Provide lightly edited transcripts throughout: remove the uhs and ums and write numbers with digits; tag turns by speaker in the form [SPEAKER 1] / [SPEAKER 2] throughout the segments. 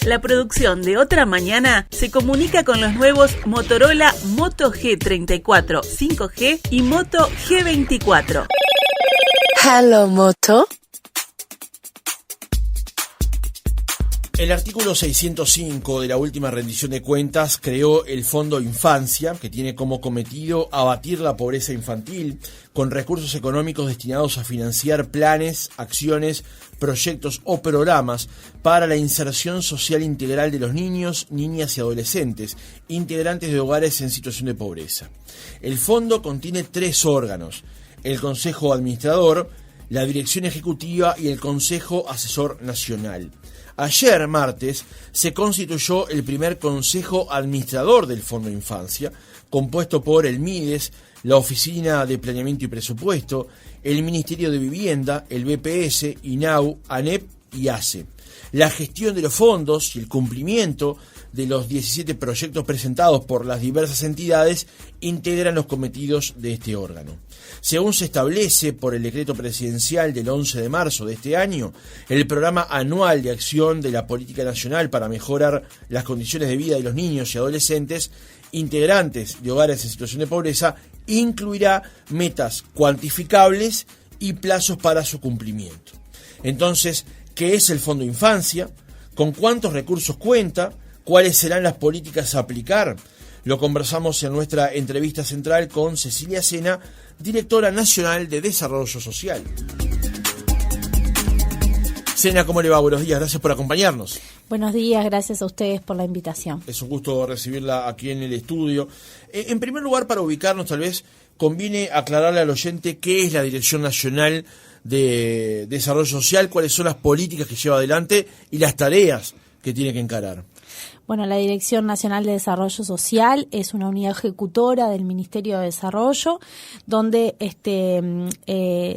[SPEAKER 1] La producción de Otra Mañana se comunica con los nuevos Motorola Moto G34 5G y Moto G24.
[SPEAKER 2] Hello, Moto.
[SPEAKER 3] El artículo 605 de la última rendición de cuentas creó el Fondo Infancia, que tiene como cometido abatir la pobreza infantil con recursos económicos destinados a financiar planes, acciones, proyectos o programas para la inserción social integral de los niños, niñas y adolescentes, integrantes de hogares en situación de pobreza. El fondo contiene 3 órganos: el Consejo Administrador, la Dirección Ejecutiva y el Consejo Asesor Nacional. Ayer, martes, se constituyó el primer Consejo Administrador del Fondo Infancia, compuesto por el MIDES, la Oficina de Planeamiento y Presupuesto, el Ministerio de Vivienda, el BPS, INAU, ANEP y ACE. La gestión de los fondos y el cumplimiento de los 17 proyectos presentados por las diversas entidades integran los cometidos de este órgano. Según se establece por el decreto presidencial del 11 de marzo de este año, el programa anual de acción de la Política Nacional para mejorar las condiciones de vida de los niños y adolescentes integrantes de hogares en situación de pobreza incluirá metas cuantificables y plazos para su cumplimiento. Entonces, ¿qué es el Fondo Infancia? ¿Con cuántos recursos cuenta? ¿Cuáles serán las políticas a aplicar? Lo conversamos en nuestra entrevista central con Cecilia Sena, directora nacional de Desarrollo Social. Sena, ¿cómo le va? Buenos días, gracias por acompañarnos.
[SPEAKER 4] Buenos días, gracias a ustedes por la invitación.
[SPEAKER 3] Es un gusto recibirla aquí en el estudio. En primer lugar, para ubicarnos, tal vez conviene aclararle al oyente qué es la Dirección Nacional de Desarrollo Social, cuáles son las políticas que lleva adelante y las tareas que tiene que encarar.
[SPEAKER 4] Bueno, la Dirección Nacional de Desarrollo Social es una unidad ejecutora del Ministerio de Desarrollo, donde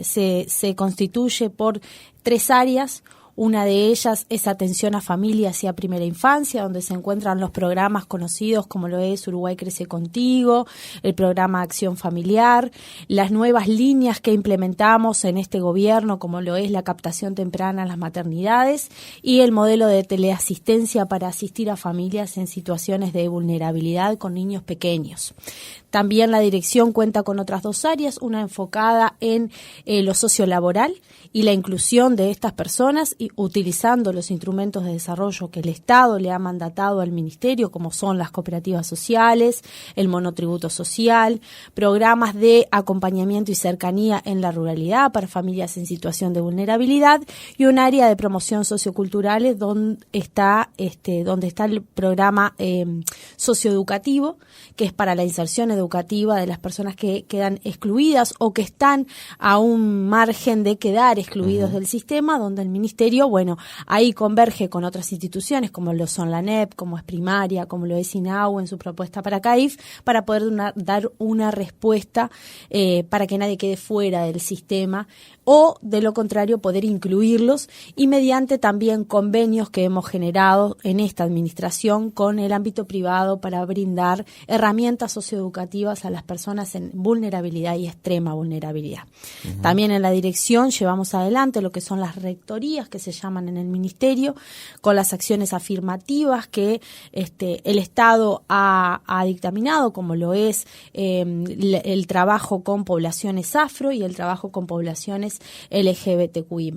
[SPEAKER 4] se constituye por 3 áreas. Una de ellas es atención a familias y a primera infancia, donde se encuentran los programas conocidos como lo es Uruguay Crece Contigo, el programa Acción Familiar, las nuevas líneas que implementamos en este gobierno, como lo es la captación temprana en las maternidades y el modelo de teleasistencia para asistir a familias en situaciones de vulnerabilidad con niños pequeños. También la dirección cuenta con otras 2 áreas, una enfocada en lo sociolaboral y la inclusión de estas personas y utilizando los instrumentos de desarrollo que el Estado le ha mandatado al Ministerio, como son las cooperativas sociales, el monotributo social, programas de acompañamiento y cercanía en la ruralidad para familias en situación de vulnerabilidad y un área de promoción sociocultural donde está el programa socioeducativo, que es para la inserción educativa de las personas que quedan excluidas o que están a un margen de quedar excluidos del sistema, donde el Ministerio, ahí converge con otras instituciones como lo son la ANEP, como es Primaria, como lo es INAU en su propuesta para CAIF, para poder dar una respuesta para que nadie quede fuera del sistema o, de lo contrario, poder incluirlos y mediante también convenios que hemos generado en esta administración con el ámbito privado para brindar herramientas socioeducativas a las personas en vulnerabilidad y extrema vulnerabilidad. También en la dirección llevamos adelante lo que son las rectorías que se llaman en el Ministerio, con las acciones afirmativas que el Estado ha dictaminado, como lo es el trabajo con poblaciones afro y el trabajo con poblaciones LGBTQI+.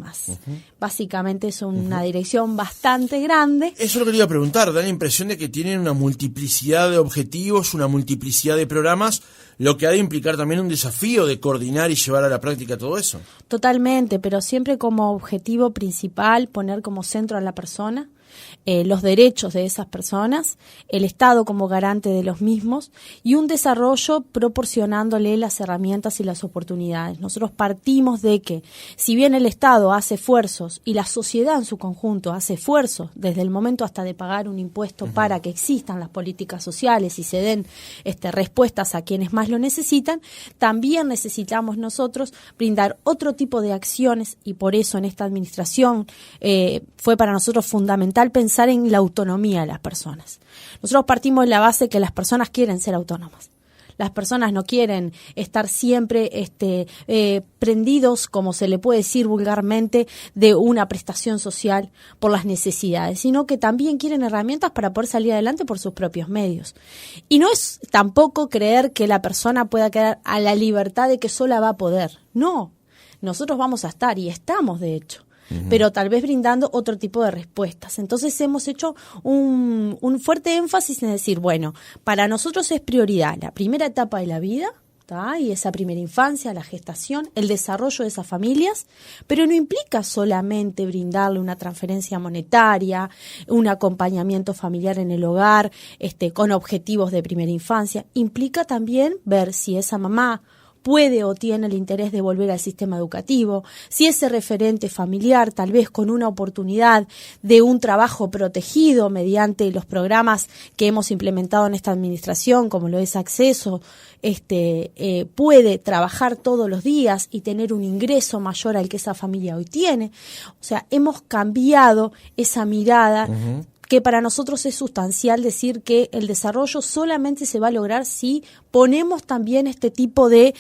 [SPEAKER 4] Básicamente es una dirección bastante grande.
[SPEAKER 3] Eso es lo que le iba a preguntar. Da la impresión de que tienen una multiplicidad de objetivos, una multiplicidad de programas, lo que ha de implicar también un desafío de coordinar y llevar a la práctica todo eso.
[SPEAKER 4] Totalmente, pero siempre como objetivo principal poner como centro a la persona, los derechos de esas personas, el Estado como garante de los mismos y un desarrollo proporcionándole las herramientas y las oportunidades. Nosotros partimos de que, si bien el Estado hace esfuerzos y la sociedad en su conjunto hace esfuerzos, desde el momento hasta de pagar un impuesto para que existan las políticas sociales y se den respuestas a quienes más lo necesitan, también necesitamos nosotros brindar otro tipo de acciones y por eso en esta administración fue para nosotros fundamental pensar en la autonomía de las personas. Nosotros partimos de la base que las personas quieren ser autónomas. Las personas no quieren estar siempre prendidos, como se le puede decir vulgarmente, de una prestación social por las necesidades, sino que también quieren herramientas para poder salir adelante por sus propios medios. Y no es tampoco creer que la persona pueda quedar a la libertad de que sola va a poder. No, nosotros vamos a estar, y estamos de hecho, pero tal vez brindando otro tipo de respuestas. Entonces hemos hecho un fuerte énfasis en decir, bueno, para nosotros es prioridad la primera etapa de la vida, ¿tá? Y esa primera infancia, la gestación, el desarrollo de esas familias, pero no implica solamente brindarle una transferencia monetaria, un acompañamiento familiar en el hogar, con objetivos de primera infancia. Implica también ver si esa mamá puede o tiene el interés de volver al sistema educativo, si ese referente familiar, tal vez con una oportunidad de un trabajo protegido mediante los programas que hemos implementado en esta administración, como lo es Acceso, puede trabajar todos los días y tener un ingreso mayor al que esa familia hoy tiene. O sea, hemos cambiado esa mirada que para nosotros es sustancial, decir que el desarrollo solamente se va a lograr si ponemos también este tipo de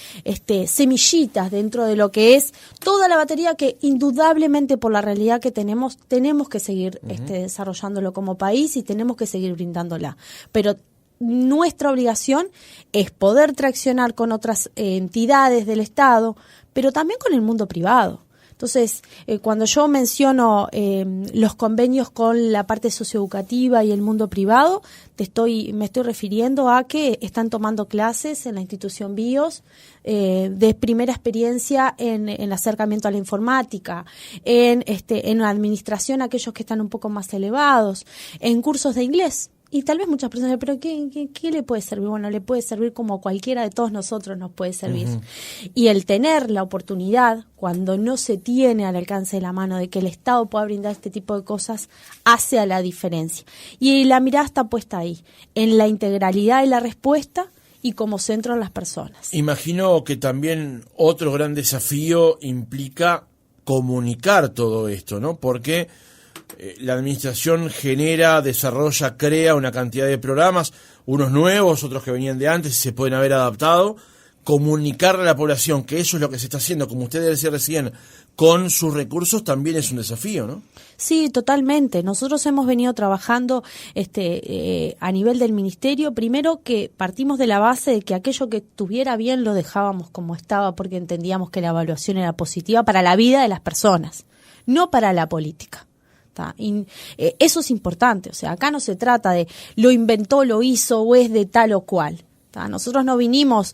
[SPEAKER 4] semillitas dentro de lo que es toda la batería que indudablemente por la realidad que tenemos que seguir desarrollándolo como país y tenemos que seguir brindándola. Pero nuestra obligación es poder traccionar con otras entidades del Estado, pero también con el mundo privado. Entonces, cuando yo menciono los convenios con la parte socioeducativa y el mundo privado, me estoy refiriendo a que están tomando clases en la institución BIOS de primera experiencia en el acercamiento a la informática, en la administración aquellos que están un poco más elevados, en cursos de inglés. Y tal vez muchas personas, pero ¿qué le puede servir? Bueno, le puede servir como cualquiera de todos nosotros nos puede servir. Y el tener la oportunidad, cuando no se tiene al alcance de la mano, de que el Estado pueda brindar este tipo de cosas, hace a la diferencia. Y la mirada está puesta ahí, en la integralidad de la respuesta y como centro en las personas.
[SPEAKER 3] Imagino que también otro gran desafío implica comunicar todo esto, ¿no? Porque la administración genera, desarrolla, crea una cantidad de programas, unos nuevos, otros que venían de antes y se pueden haber adaptado. Comunicarle a la población que eso es lo que se está haciendo, como usted decía recién, con sus recursos también es un desafío, ¿no?
[SPEAKER 4] Sí, totalmente. Nosotros hemos venido trabajando a nivel del ministerio, primero que partimos de la base de que aquello que estuviera bien lo dejábamos como estaba porque entendíamos que la evaluación era positiva para la vida de las personas, no para la política. Eso es importante, o sea, acá no se trata de lo inventó, lo hizo o es de tal o cual. Nosotros no vinimos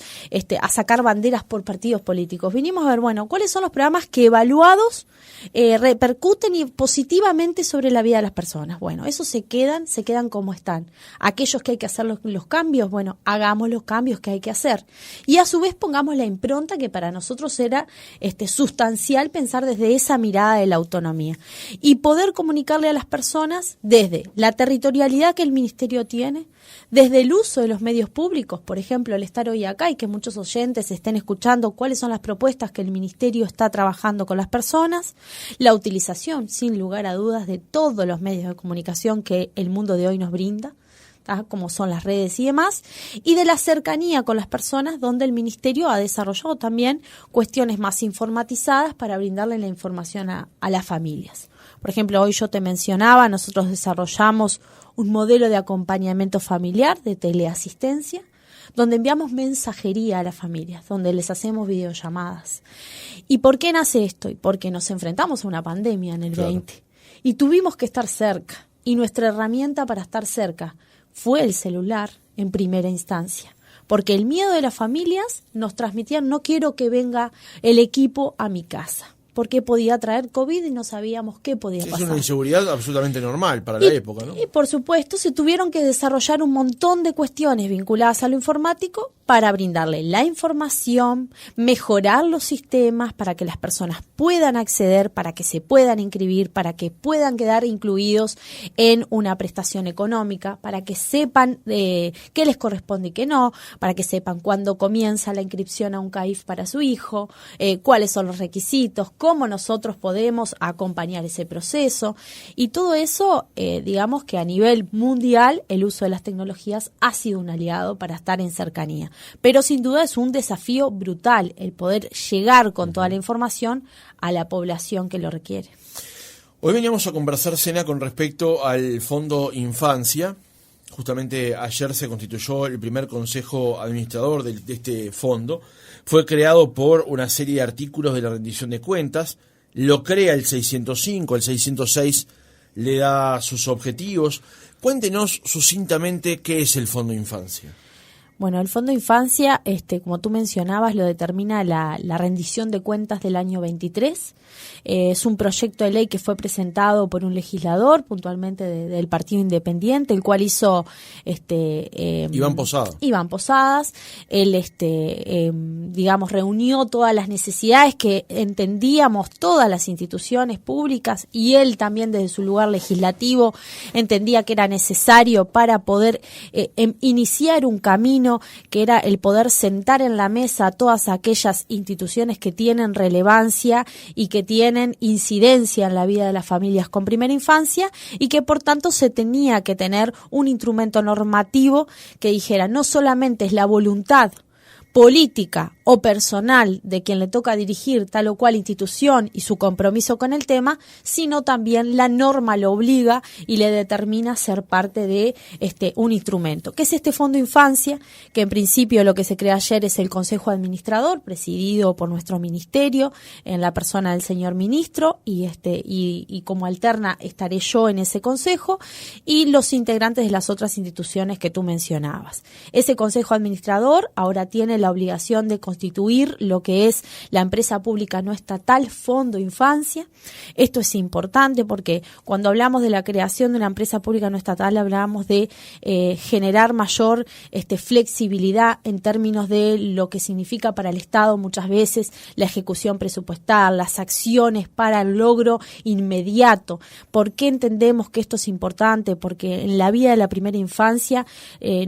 [SPEAKER 4] a sacar banderas por partidos políticos, vinimos a ver, bueno, cuáles son los programas que evaluados repercuten positivamente sobre la vida de las personas. Bueno, esos se quedan como están. Aquellos que hay que hacer los cambios, bueno, hagamos los cambios que hay que hacer. Y a su vez pongamos la impronta que para nosotros era sustancial pensar desde esa mirada de la autonomía. Y poder comunicarle a las personas desde la territorialidad que el ministerio tiene, desde el uso de los medios públicos, por ejemplo, el estar hoy acá y que muchos oyentes estén escuchando cuáles son las propuestas que el ministerio está trabajando con las personas, la utilización, sin lugar a dudas, de todos los medios de comunicación que el mundo de hoy nos brinda, como son las redes y demás, y de la cercanía con las personas, donde el ministerio ha desarrollado también cuestiones más informatizadas para brindarle la información a las familias. Por ejemplo, hoy yo te mencionaba, nosotros desarrollamos un modelo de acompañamiento familiar, de teleasistencia, donde enviamos mensajería a las familias, donde les hacemos videollamadas. ¿Y por qué nace esto? Y porque nos enfrentamos a una pandemia en el 20 y tuvimos que estar cerca. Y nuestra herramienta para estar cerca fue el celular en primera instancia. Porque el miedo de las familias nos transmitían, no quiero que venga el equipo a mi casa, porque podía traer COVID y no sabíamos qué podía pasar.
[SPEAKER 3] Es una inseguridad absolutamente normal para la época, ¿no?
[SPEAKER 4] Y por supuesto se tuvieron que desarrollar un montón de cuestiones vinculadas a lo informático para brindarle la información, mejorar los sistemas para que las personas puedan acceder, para que se puedan inscribir, para que puedan quedar incluidos en una prestación económica, para que sepan qué les corresponde y qué no, para que sepan cuándo comienza la inscripción a un CAIF para su hijo, cuáles son los requisitos, cómo nosotros podemos acompañar ese proceso. Y todo eso, digamos que a nivel mundial, el uso de las tecnologías ha sido un aliado para estar en cercanía. Pero sin duda es un desafío brutal el poder llegar con toda la información a la población que lo requiere.
[SPEAKER 3] Hoy veníamos a conversar, Sena, con respecto al Fondo Infancia. Justamente ayer se constituyó el primer consejo administrador de este fondo. Fue creado por una serie de artículos de la rendición de cuentas. Lo crea el 605, el 606 le da sus objetivos. Cuéntenos sucintamente qué es el Fondo Infancia.
[SPEAKER 4] Bueno, el Fondo Infancia, como tú mencionabas, lo determina la rendición de cuentas del año 23. Es un proyecto de ley que fue presentado por un legislador, puntualmente del Partido Independiente, el cual hizo
[SPEAKER 3] Iván
[SPEAKER 4] Posadas. Él, reunió todas las necesidades que entendíamos todas las instituciones públicas, y él también desde su lugar legislativo entendía que era necesario para poder iniciar un camino que era el poder sentar en la mesa a todas aquellas instituciones que tienen relevancia y que tienen incidencia en la vida de las familias con primera infancia, y que por tanto se tenía que tener un instrumento normativo que dijera no solamente es la voluntad política o personal de quien le toca dirigir tal o cual institución y su compromiso con el tema, sino también la norma lo obliga y le determina ser parte de un instrumento. ¿Qué es este Fondo Infancia? Que en principio lo que se crea ayer es el Consejo Administrador, presidido por nuestro ministerio, en la persona del señor ministro, y como alterna estaré yo en ese consejo, y los integrantes de las otras instituciones que tú mencionabas. Ese Consejo Administrador ahora tiene la obligación de constituir lo que es la empresa pública no estatal Fondo Infancia. Esto es importante porque cuando hablamos de la creación de una empresa pública no estatal hablamos de generar mayor flexibilidad en términos de lo que significa para el Estado muchas veces la ejecución presupuestal, las acciones para el logro inmediato. ¿Por qué entendemos que esto es importante? Porque en la vida de la primera infancia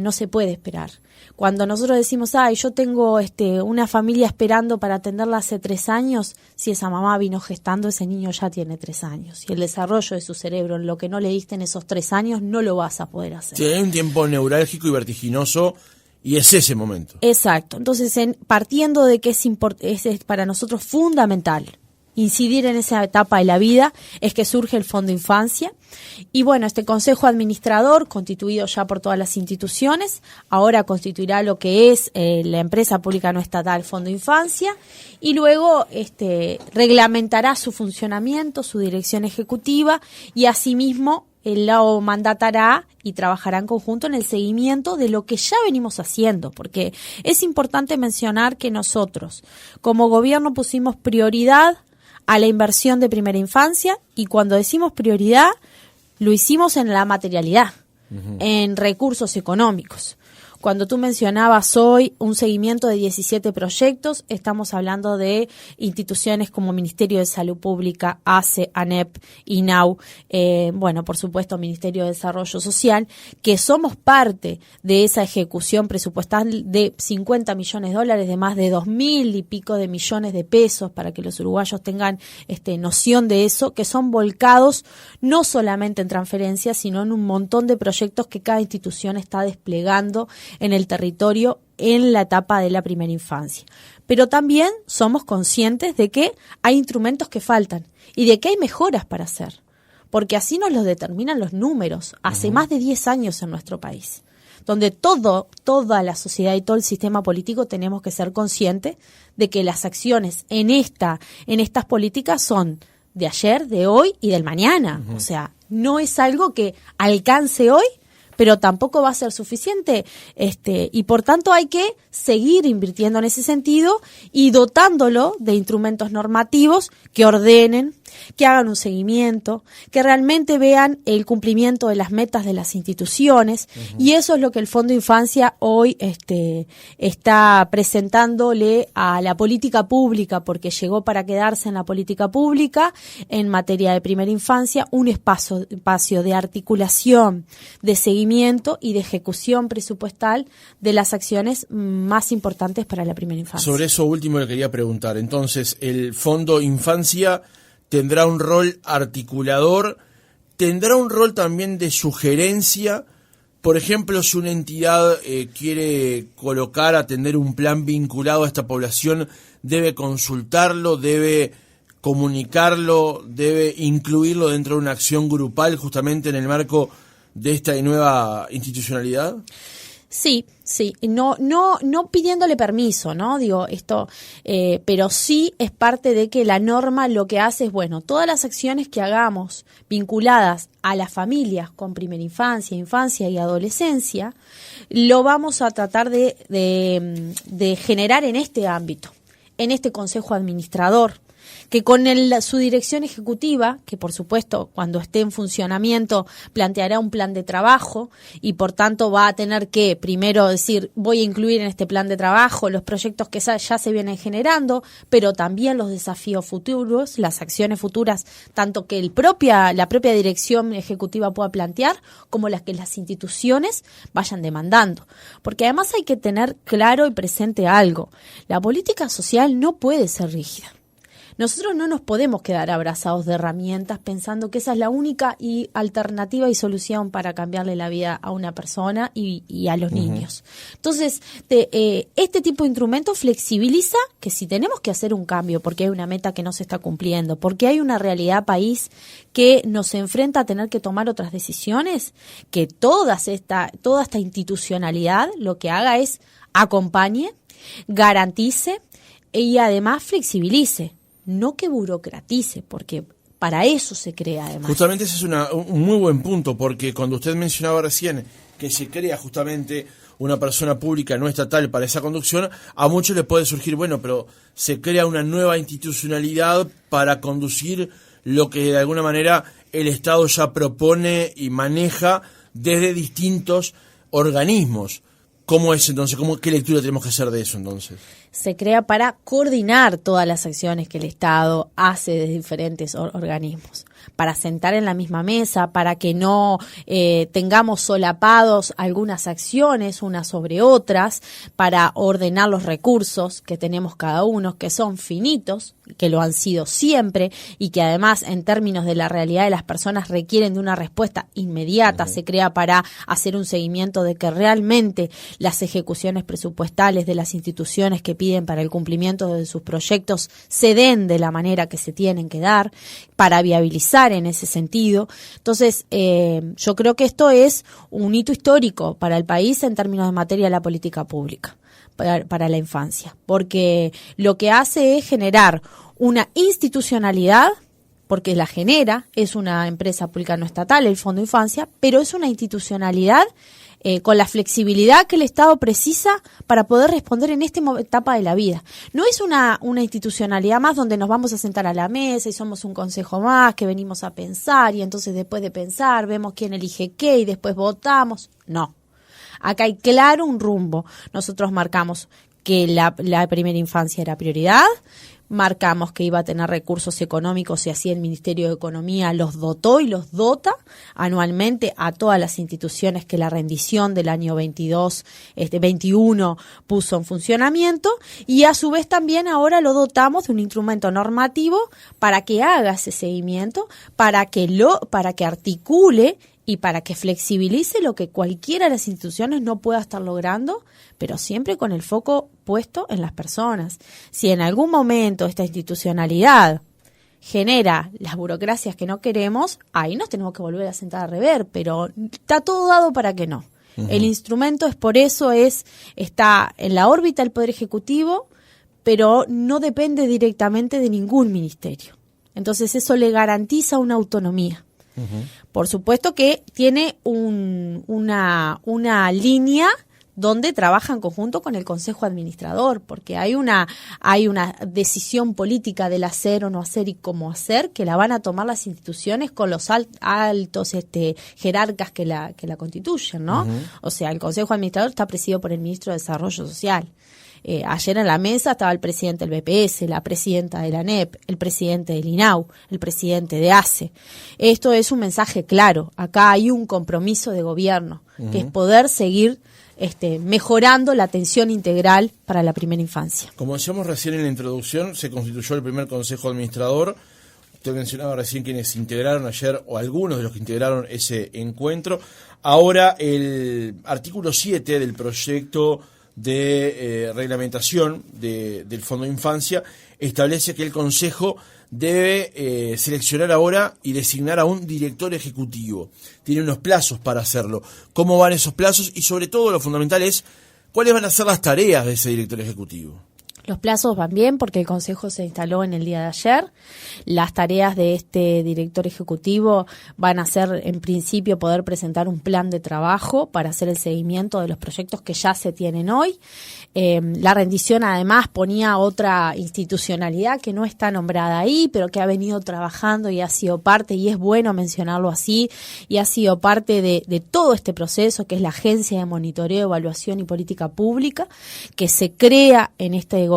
[SPEAKER 4] no se puede esperar. Cuando nosotros decimos, yo tengo una familia esperando para atenderla hace 3 años, si esa mamá vino gestando, ese niño ya tiene 3 años. Y el desarrollo de su cerebro, en lo que no le diste en esos 3 años, no lo vas a poder hacer.
[SPEAKER 3] Sí, hay un tiempo neurálgico y vertiginoso, y es ese momento.
[SPEAKER 4] Exacto. Entonces, partiendo de que es para nosotros fundamental incidir en esa etapa de la vida, es que surge el Fondo Infancia. Y bueno, este Consejo Administrador, constituido ya por todas las instituciones, ahora constituirá lo que es la empresa pública no estatal Fondo Infancia, y luego reglamentará su funcionamiento, su dirección ejecutiva, y asimismo lo mandatará y trabajará en conjunto en el seguimiento de lo que ya venimos haciendo, porque es importante mencionar que nosotros, como gobierno, pusimos prioridad a la inversión de primera infancia, y cuando decimos prioridad, lo hicimos en la materialidad, en recursos económicos. Cuando tú mencionabas hoy un seguimiento de 17 proyectos, estamos hablando de instituciones como Ministerio de Salud Pública, ACE, ANEP, INAU, por supuesto Ministerio de Desarrollo Social, que somos parte de esa ejecución presupuestal de $50 millones, de más de 2.000 y pico de millones de pesos, para que los uruguayos tengan noción de eso, que son volcados no solamente en transferencias, sino en un montón de proyectos que cada institución está desplegando en el territorio en la etapa de la primera infancia. Pero también somos conscientes de que hay instrumentos que faltan y de que hay mejoras para hacer, porque así nos lo determinan los números hace más de 10 años en nuestro país, donde toda la sociedad y todo el sistema político tenemos que ser conscientes de que las acciones en estas políticas son de ayer, de hoy y del mañana. O sea, no es algo que alcance hoy, pero tampoco va a ser suficiente, y por tanto hay que seguir invirtiendo en ese sentido y dotándolo de instrumentos normativos que ordenen, que hagan un seguimiento, que realmente vean el cumplimiento de las metas de las instituciones, y eso es lo que el Fondo Infancia hoy está presentándole a la política pública, porque llegó para quedarse en la política pública en materia de primera infancia, un espacio de articulación, de seguimiento y de ejecución presupuestal de las acciones más importantes para la primera infancia.
[SPEAKER 3] Sobre eso último le quería preguntar. Entonces, el Fondo Infancia tendrá un rol articulador, tendrá un rol también de sugerencia, Por ejemplo, si una entidad quiere atender un plan vinculado a esta población, ¿debe consultarlo, debe comunicarlo, debe incluirlo dentro de una acción grupal justamente en el marco de esta nueva institucionalidad?
[SPEAKER 4] Sí, no pidiéndole permiso, ¿no? Digo, esto, pero sí es parte de que la norma lo que hace es, bueno, todas las acciones que hagamos vinculadas a las familias con primera infancia y adolescencia, lo vamos a tratar de generar en este ámbito, en este consejo administrador, que con su dirección ejecutiva, que por supuesto cuando esté en funcionamiento planteará un plan de trabajo y por tanto va a tener que primero decir voy a incluir en este plan de trabajo los proyectos que ya se vienen generando, pero también los desafíos futuros, las acciones futuras, tanto que la propia dirección ejecutiva pueda plantear como las que las instituciones vayan demandando. Porque además hay que tener claro y presente algo, la política social no puede ser rígida. Nosotros no nos podemos quedar abrazados de herramientas pensando que esa es la única alternativa y solución para cambiarle la vida a una persona y a los niños. Entonces, este tipo de instrumento flexibiliza que si tenemos que hacer un cambio porque hay una meta que no se está cumpliendo, porque hay una realidad país que nos enfrenta a tener que tomar otras decisiones, que toda esta institucionalidad lo que haga es acompañe, garantice y además flexibilice. No que burocratice, porque para eso se crea además.
[SPEAKER 3] Justamente ese es un muy buen punto, porque cuando usted mencionaba recién que se crea justamente una persona pública no estatal para esa conducción, a muchos les puede surgir, bueno, pero se crea una nueva institucionalidad para conducir lo que de alguna manera el Estado ya propone y maneja desde distintos organismos. ¿Cómo es entonces? ¿Qué lectura tenemos que hacer de eso entonces?
[SPEAKER 4] Se crea para coordinar todas las acciones que el Estado hace desde diferentes organismos, para sentar en la misma mesa, para que no tengamos solapados algunas acciones unas sobre otras, para ordenar los recursos que tenemos cada uno, que son finitos, que lo han sido siempre y que además en términos de la realidad de las personas requieren de una respuesta inmediata. Se crea para hacer un seguimiento de que realmente las ejecuciones presupuestales de las instituciones que piden para el cumplimiento de sus proyectos se den de la manera que se tienen que dar, para viabilizar en ese sentido. Entonces, yo creo que esto es un hito histórico para el país en términos de materia de la política pública para la infancia, porque lo que hace es generar una institucionalidad, porque la genera, es una empresa pública no estatal, el Fondo Infancia, pero es una institucionalidad con la flexibilidad que el Estado precisa para poder responder en esta etapa de la vida. No es una institucionalidad más donde nos vamos a sentar a la mesa y somos un consejo más que venimos a pensar y entonces después de pensar vemos quién elige qué y después votamos. No. Acá hay claro un rumbo. Nosotros marcamos que la primera infancia era prioridad, marcamos que iba a tener recursos económicos y así el Ministerio de Economía los dotó y los dota anualmente a todas las instituciones que la rendición del año 21 puso en funcionamiento, y a su vez también ahora lo dotamos de un instrumento normativo para que haga ese seguimiento, para que articule y para que flexibilice lo que cualquiera de las instituciones no pueda estar logrando, pero siempre con el foco puesto en las personas. Si en algún momento esta institucionalidad genera las burocracias que no queremos, ahí nos tenemos que volver a sentar a rever, pero está todo dado para que no. Uh-huh. El instrumento está en la órbita del Poder Ejecutivo, pero no depende directamente de ningún ministerio. Entonces eso le garantiza una autonomía. Uh-huh. Por supuesto que tiene una línea donde trabaja en conjunto con el Consejo Administrador, porque hay una decisión política del hacer o no hacer y cómo hacer, que la van a tomar las instituciones con los altos jerarcas que la constituyen, ¿no? Uh-huh. O sea, el Consejo Administrador está presidido por el Ministro de Desarrollo Social. Ayer en la mesa estaba el presidente del BPS, la presidenta de la ANEP, el presidente del INAU, el presidente de ACE. Esto es un mensaje claro. Acá hay un compromiso de gobierno, uh-huh, que es poder seguir mejorando la atención integral para la primera infancia.
[SPEAKER 3] Como decíamos recién en la introducción, se constituyó el primer Consejo Administrador. Usted mencionaba recién quienes integraron ayer, o algunos de los que integraron ese encuentro. Ahora, el artículo 7 del proyecto de reglamentación del Fondo de Infancia establece que el Consejo debe seleccionar ahora y designar a un director ejecutivo. Tiene unos plazos para hacerlo. ¿Cómo van esos plazos? Y sobre todo lo fundamental es cuáles van a ser las tareas de ese director ejecutivo.
[SPEAKER 4] Los plazos van bien porque el Consejo se instaló en el día de ayer. Las tareas de este director ejecutivo van a ser, en principio, poder presentar un plan de trabajo para hacer el seguimiento de los proyectos que ya se tienen hoy. La rendición, además, ponía otra institucionalidad que no está nombrada ahí, pero que ha venido trabajando y ha sido parte, y es bueno mencionarlo así, y ha sido parte de todo este proceso, que es la Agencia de Monitoreo, Evaluación y Política Pública, que se crea en este gobierno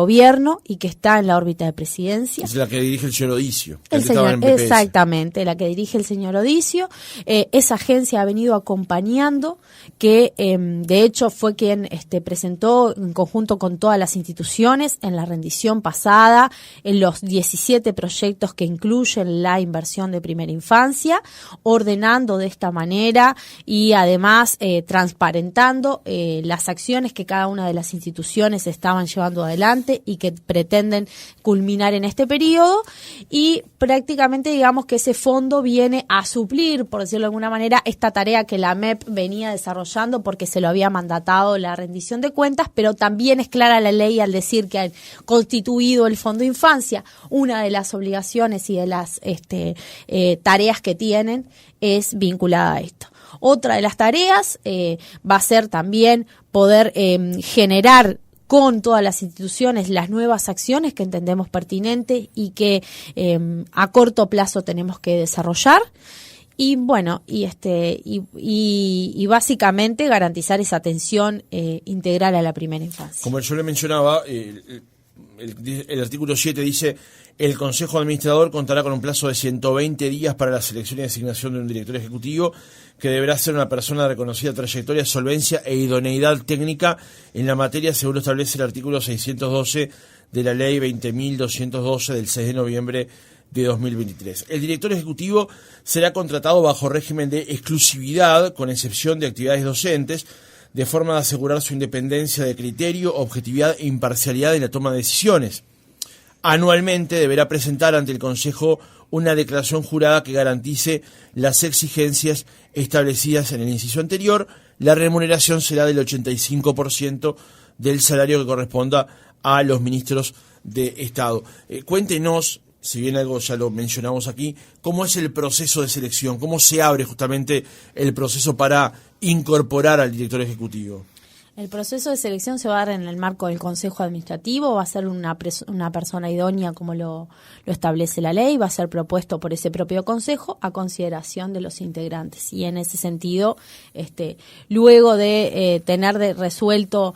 [SPEAKER 4] y que está en la órbita de presidencia.
[SPEAKER 3] Es la que dirige el señor Odicio.
[SPEAKER 4] Exactamente, la que dirige el señor Odicio. Esa agencia ha venido acompañando, que de hecho fue quien presentó en conjunto con todas las instituciones en la rendición pasada, en los 17 proyectos que incluyen la inversión de primera infancia, ordenando de esta manera y además transparentando las acciones que cada una de las instituciones estaban llevando adelante y que pretenden culminar en este periodo, y prácticamente digamos que ese fondo viene a suplir, por decirlo de alguna manera, esta tarea que la MEP venía desarrollando porque se lo había mandatado la rendición de cuentas, pero también es clara la ley al decir que han constituido el Fondo de Infancia. Una de las obligaciones y de las tareas que tienen es vinculada a esto. Otra de las tareas va a ser también poder generar con todas las instituciones las nuevas acciones que entendemos pertinentes y que a corto plazo tenemos que desarrollar. Y bueno, y básicamente garantizar esa atención integral a la primera infancia.
[SPEAKER 3] Como yo le mencionaba, el artículo 7 dice: el Consejo Administrador contará con un plazo de 120 días para la selección y designación de un director ejecutivo, que deberá ser una persona de reconocida trayectoria, solvencia e idoneidad técnica en la materia, según lo establece el artículo 612 de la Ley 20.212 del 6 de noviembre de 2023. El director ejecutivo será contratado bajo régimen de exclusividad, con excepción de actividades docentes, de forma de asegurar su independencia de criterio, objetividad e imparcialidad en la toma de decisiones. Anualmente deberá presentar ante el Consejo una declaración jurada que garantice las exigencias establecidas en el inciso anterior. La remuneración será del 85% del salario que corresponda a los ministros de Estado. Cuéntenos, si bien algo ya lo mencionamos aquí, cómo es el proceso de selección, cómo se abre justamente el proceso para incorporar al director ejecutivo.
[SPEAKER 4] El proceso de selección se va a dar en el marco del Consejo Administrativo, va a ser una persona idónea como lo establece la ley, va a ser propuesto por ese propio Consejo a consideración de los integrantes. Y en ese sentido, luego de tener resuelto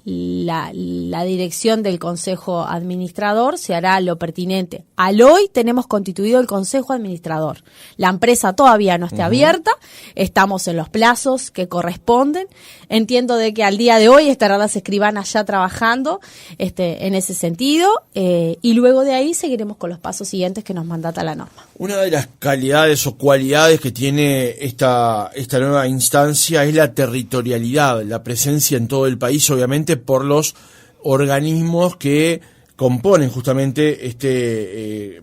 [SPEAKER 4] la dirección del Consejo Administrador, se hará lo pertinente. Al hoy tenemos constituido el Consejo Administrador. La empresa todavía no está abierta, estamos en los plazos que corresponden. Entiendo de que al día de hoy estarán las escribanas ya trabajando en ese sentido, y luego de ahí seguiremos con los pasos siguientes que nos mandata la norma.
[SPEAKER 3] Una de las calidades o cualidades que tiene esta nueva instancia es la territorialidad, la presencia en todo el país, obviamente por los organismos que componen justamente este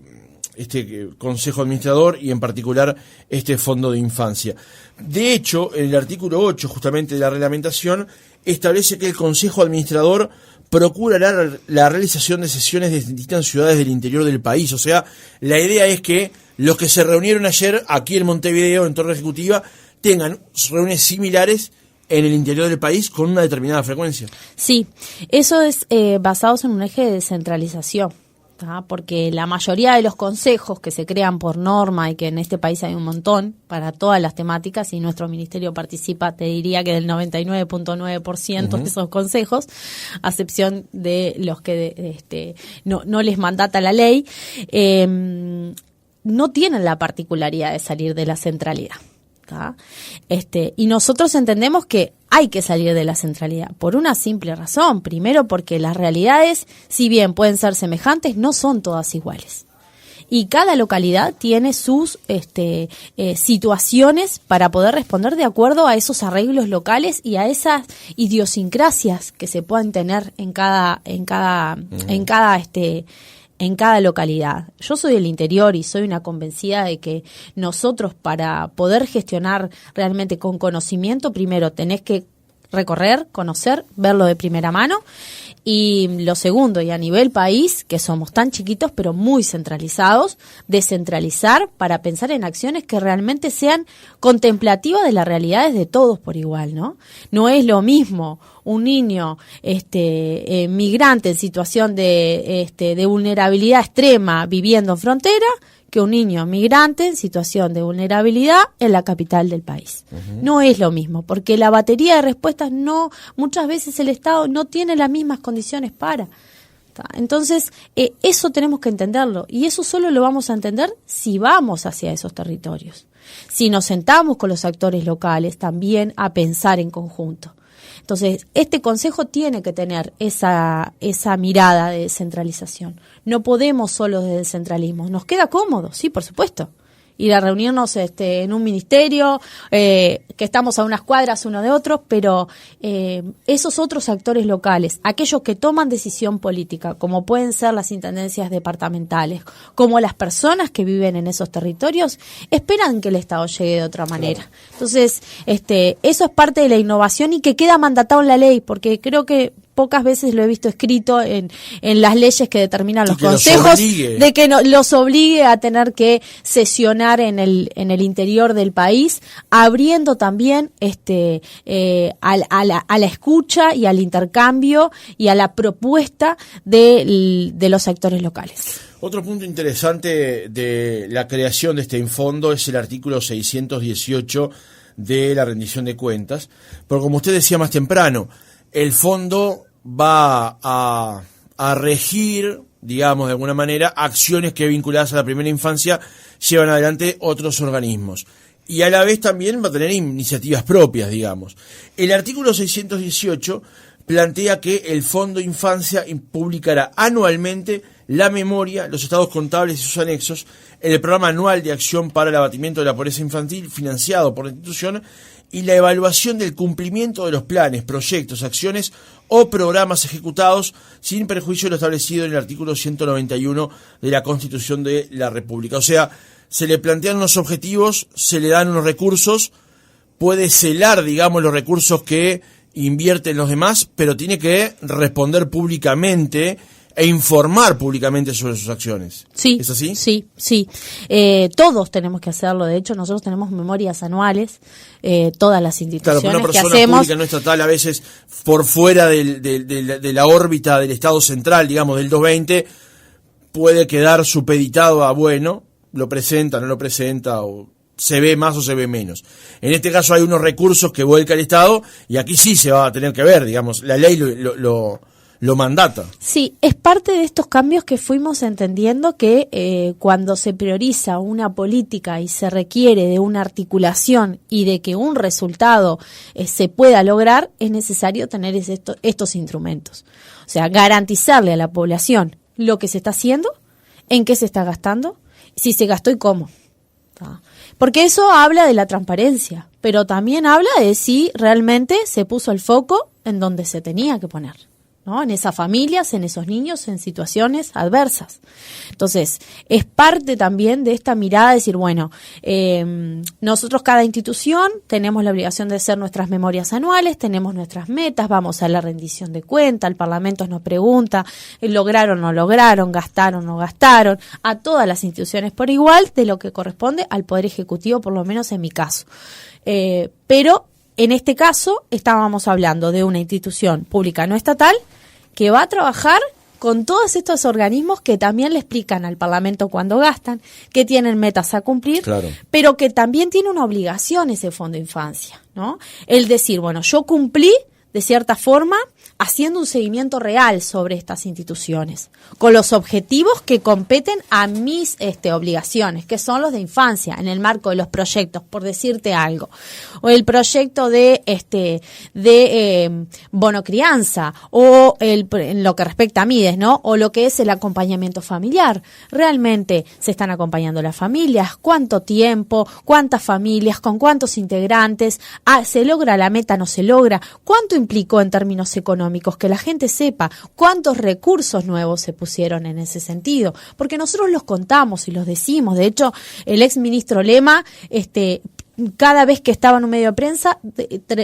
[SPEAKER 3] Consejo Administrador y en particular este Fondo de Infancia. De hecho, en el artículo 8 justamente de la reglamentación establece que el Consejo Administrador procurará la realización de sesiones de distintas ciudades del interior del país. O sea, la idea es que los que se reunieron ayer aquí en Montevideo, en Torre Ejecutiva, tengan reuniones similares en el interior del país con una determinada frecuencia.
[SPEAKER 4] Sí, eso es basado en un eje de descentralización, porque la mayoría de los consejos que se crean por norma, y que en este país hay un montón para todas las temáticas, y nuestro ministerio participa, te diría que del 99.9% de esos consejos, a excepción de los que no les mandata la ley, no tienen la particularidad de salir de la centralidad. Y nosotros entendemos que hay que salir de la centralidad por una simple razón. Primero, porque las realidades, si bien pueden ser semejantes, no son todas iguales. y cada localidad tiene sus situaciones para poder responder de acuerdo a esos arreglos locales y a esas idiosincrasias que se puedan tener en cada localidad. Yo soy del interior y soy una convencida de que nosotros, para poder gestionar realmente con conocimiento, primero tenés que recorrer, conocer, verlo de primera mano, y lo segundo, y a nivel país, que somos tan chiquitos pero muy centralizados, descentralizar para pensar en acciones que realmente sean contemplativas de las realidades de todos por igual, ¿no? No es lo mismo un niño migrante en situación de vulnerabilidad extrema viviendo en frontera que un niño migrante en situación de vulnerabilidad en la capital del país. Uh-huh. No es lo mismo, porque la batería de respuestas muchas veces el Estado no tiene las mismas condiciones para. Entonces, eso tenemos que entenderlo, y eso solo lo vamos a entender si vamos hacia esos territorios. Si nos sentamos con los actores locales también a pensar en conjunto. Entonces, este consejo tiene que tener esa mirada de descentralización. No podemos solo desde el centralismo. Nos queda cómodo, sí, por supuesto. Ir a reunirnos en un ministerio, que estamos a unas cuadras uno de otro, pero esos otros actores locales, aquellos que toman decisión política, como pueden ser las intendencias departamentales, como las personas que viven en esos territorios, esperan que el Estado llegue de otra manera. Claro. Entonces, eso es parte de la innovación y que queda mandatado en la ley, porque creo que pocas veces lo he visto escrito en las leyes que determinan los consejos, de que los obligue a tener que sesionar en el interior del país, abriendo también a la escucha y al intercambio y a la propuesta de los sectores locales.
[SPEAKER 3] Otro punto interesante de la creación de este fondo es el artículo 618 de la rendición de cuentas, porque como usted decía más temprano, el fondo va a regir, digamos de alguna manera, acciones que vinculadas a la primera infancia llevan adelante otros organismos. Y a la vez también va a tener iniciativas propias, digamos. El artículo 618 plantea que el Fondo Infancia publicará anualmente la memoria, los estados contables y sus anexos, el programa anual de acción para el abatimiento de la pobreza infantil financiado por la institución y la evaluación del cumplimiento de los planes, proyectos, acciones o programas ejecutados sin perjuicio de lo establecido en el artículo 191 de la Constitución de la República. O sea, se le plantean unos objetivos, se le dan unos recursos, puede celar, digamos, los recursos que invierten los demás, pero tiene que responder públicamente e informar públicamente sobre sus acciones.
[SPEAKER 4] Sí.
[SPEAKER 3] ¿Es así?
[SPEAKER 4] Sí. Todos tenemos que hacerlo. De hecho, nosotros tenemos memorias anuales, todas las instituciones que hacemos. Claro, una persona pública no estatal, a veces por fuera de la órbita del Estado central, digamos, del 220, puede quedar supeditado a, bueno, lo presenta, no lo presenta, o se ve más o se ve menos. En este caso hay unos recursos que vuelca el Estado, y aquí sí se va a tener que ver, digamos, la ley lo mandata. Sí, es parte de estos cambios que fuimos entendiendo que cuando se prioriza una política y se requiere de una articulación y de que un resultado se pueda lograr, es necesario tener estos instrumentos. O sea, garantizarle a la población lo que se está haciendo, en qué se está gastando, si se gastó y cómo. Porque eso habla de la transparencia, pero también habla de si realmente se puso el foco en donde se tenía que poner, ¿no? En esas familias, en esos niños, en situaciones adversas. Entonces, es parte también de esta mirada de decir, bueno, nosotros cada institución tenemos la obligación de hacer nuestras memorias anuales, tenemos nuestras metas, vamos a la rendición de cuenta, el Parlamento nos pregunta, ¿lograron o no lograron? ¿Gastaron o no gastaron? A todas las instituciones por igual, de lo que corresponde al Poder Ejecutivo, por lo menos en mi caso. Pero en este caso estábamos hablando de una institución pública no estatal que va a trabajar con todos estos organismos que también le explican al Parlamento cuándo gastan, que tienen metas a cumplir, claro, pero que también tiene una obligación ese Fondo Infancia, ¿no? El decir, bueno, yo cumplí de cierta forma, haciendo un seguimiento real sobre estas instituciones, con los objetivos que competen a mis obligaciones, que son los de infancia, en el marco de los proyectos, por decirte algo, o el proyecto de bono crianza, o en lo que respecta a MIDES, ¿no? O lo que es el acompañamiento familiar. Realmente se están acompañando las familias, cuánto tiempo, cuántas familias, con cuántos integrantes, se logra la meta, no se logra, cuánto implicó en términos económicos, que la gente sepa cuántos recursos nuevos se pusieron en ese sentido, porque nosotros los contamos y los decimos. De hecho, el ex ministro Lema, cada vez que estaba en un medio de prensa,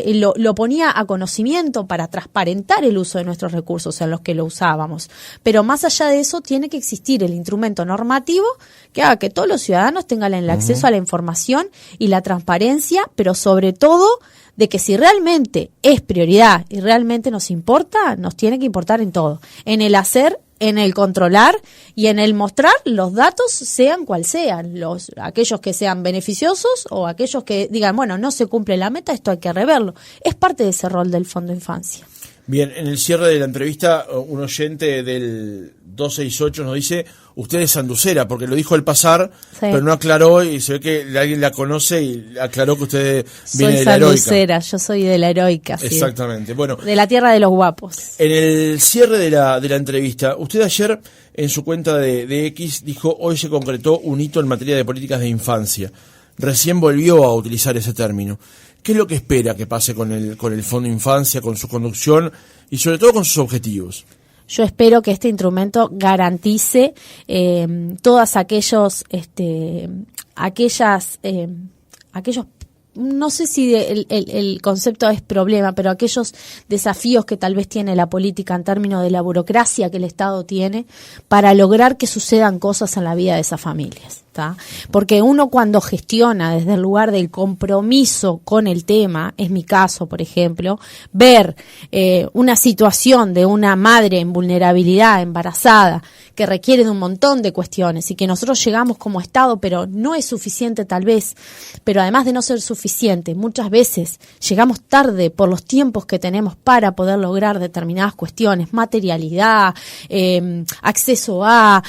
[SPEAKER 4] lo ponía a conocimiento para transparentar el uso de nuestros recursos en los que lo usábamos. Pero más allá de eso, tiene que existir el instrumento normativo que haga que todos los ciudadanos tengan el acceso a la información y la transparencia, pero sobre todo de que si realmente es prioridad y realmente nos importa, nos tiene que importar en todo, en el hacer, en el controlar y en el mostrar los datos, sean cual sean, aquellos que sean beneficiosos o aquellos que digan, bueno, no se cumple la meta, esto hay que reverlo. Es parte de ese rol del Fondo Infancia.
[SPEAKER 3] Bien, en el cierre de la entrevista, un oyente del 268 nos dice, usted es sanducera, porque lo dijo al pasar, sí, pero no aclaró, y se ve que alguien la conoce y aclaró que usted viene de la Heroica. Soy sanducera,
[SPEAKER 4] yo soy de la Heroica.
[SPEAKER 3] Exactamente.
[SPEAKER 4] Sí,
[SPEAKER 3] bueno,
[SPEAKER 4] de la tierra de los guapos.
[SPEAKER 3] En el cierre de la entrevista, usted ayer en su cuenta de X dijo, hoy se concretó un hito en materia de políticas de infancia. Recién volvió a utilizar ese término. ¿Qué es lo que espera que pase con el Fondo Infancia, con su conducción y sobre todo con sus objetivos?
[SPEAKER 4] Yo espero que este instrumento garantice todas aquellos no sé si el concepto es problema, pero aquellos desafíos que tal vez tiene la política en términos de la burocracia que el Estado tiene para lograr que sucedan cosas en la vida de esas familias, ¿tá? Porque uno cuando gestiona desde el lugar del compromiso con el tema, es mi caso, por ejemplo, ver una situación de una madre en vulnerabilidad, embarazada, que requiere de un montón de cuestiones y que nosotros llegamos como Estado, pero no es suficiente tal vez, pero además de no ser suficiente, muchas veces llegamos tarde por los tiempos que tenemos para poder lograr determinadas cuestiones, materialidad, acceso a,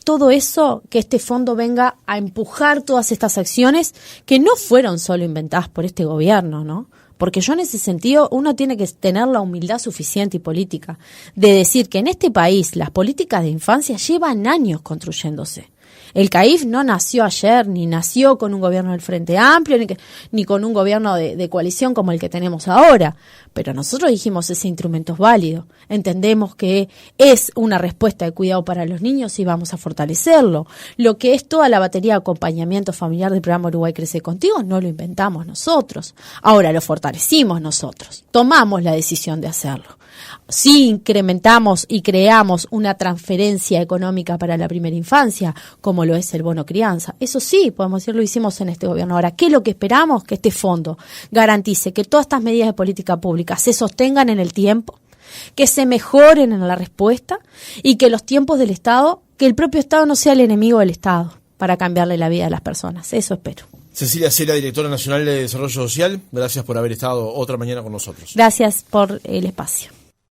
[SPEAKER 4] todo eso, que este fondo venga a empujar todas estas acciones que no fueron solo inventadas por este gobierno, ¿no? Porque yo en ese sentido, uno tiene que tener la humildad suficiente y política de decir que en este país las políticas de infancia llevan años construyéndose. El CAIF no nació ayer, ni nació con un gobierno del Frente Amplio, ni con un gobierno de coalición como el que tenemos ahora. Pero nosotros dijimos, ese instrumento es válido. Entendemos que es una respuesta de cuidado para los niños y vamos a fortalecerlo. Lo que es toda la batería de acompañamiento familiar del programa Uruguay Crece Contigo, no lo inventamos nosotros. Ahora lo fortalecimos nosotros. Tomamos la decisión de hacerlo. Sí incrementamos y creamos una transferencia económica para la primera infancia, como lo es el bono crianza. Eso sí, podemos decir, lo hicimos en este gobierno. Ahora, ¿qué es lo que esperamos? Que este fondo garantice que todas estas medidas de política pública se sostengan en el tiempo, que se mejoren en la respuesta y que los tiempos del Estado, que el propio Estado no sea el enemigo del Estado para cambiarle la vida a las personas. Eso espero.
[SPEAKER 3] Cecilia Cela, directora nacional de Desarrollo Social, gracias por haber estado otra mañana con nosotros.
[SPEAKER 4] Gracias por el espacio.